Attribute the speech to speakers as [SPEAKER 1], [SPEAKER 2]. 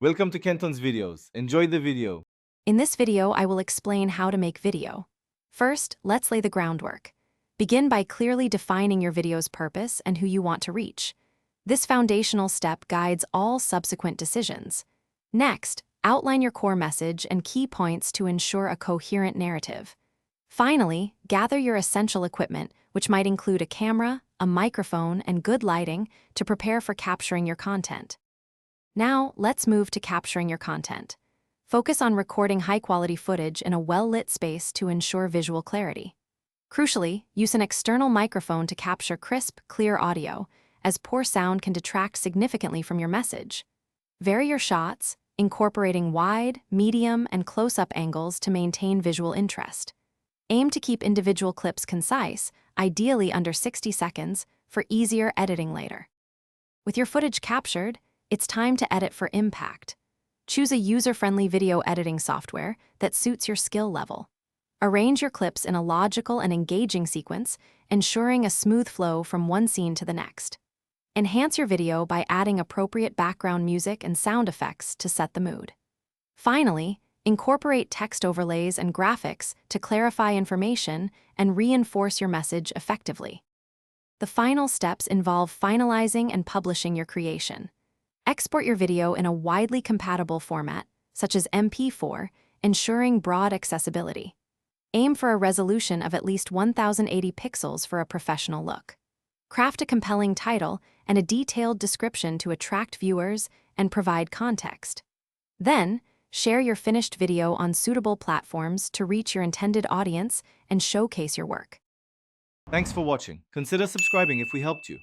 [SPEAKER 1] Welcome to Kenton's videos. Enjoy the video.
[SPEAKER 2] In this video, I will explain how to make video. First, let's lay the groundwork. Begin by clearly defining your video's purpose and who you want to reach. This foundational step guides all subsequent decisions. Next, outline your core message and key points to ensure a coherent narrative. Finally, gather your essential equipment, which might include a camera, a microphone, and good lighting to prepare for capturing your content. Now, let's move to capturing your content. Focus on recording high-quality footage in a well-lit space to ensure visual clarity. Crucially, use an external microphone to capture crisp, clear audio, as poor sound can detract significantly from your message. Vary your shots, incorporating wide, medium, and close-up angles to maintain visual interest. Aim to keep individual clips concise, ideally under 60 seconds, for easier editing later. With your footage captured, it's time to edit for impact. Choose a user-friendly video editing software that suits your skill level. Arrange your clips in a logical and engaging sequence, ensuring a smooth flow from one scene to the next. Enhance your video by adding appropriate background music and sound effects to set the mood. Finally, incorporate text overlays and graphics to clarify information and reinforce your message effectively. The final steps involve finalizing and publishing your creation. Export your video in a widely compatible format, such as MP4, ensuring broad accessibility. Aim for a resolution of at least 1080 pixels for a professional look. Craft a compelling title and a detailed description to attract viewers and provide context. Then, share your finished video on suitable platforms to reach your intended audience and showcase your work.
[SPEAKER 1] Thanks for watching. Consider subscribing if we helped you.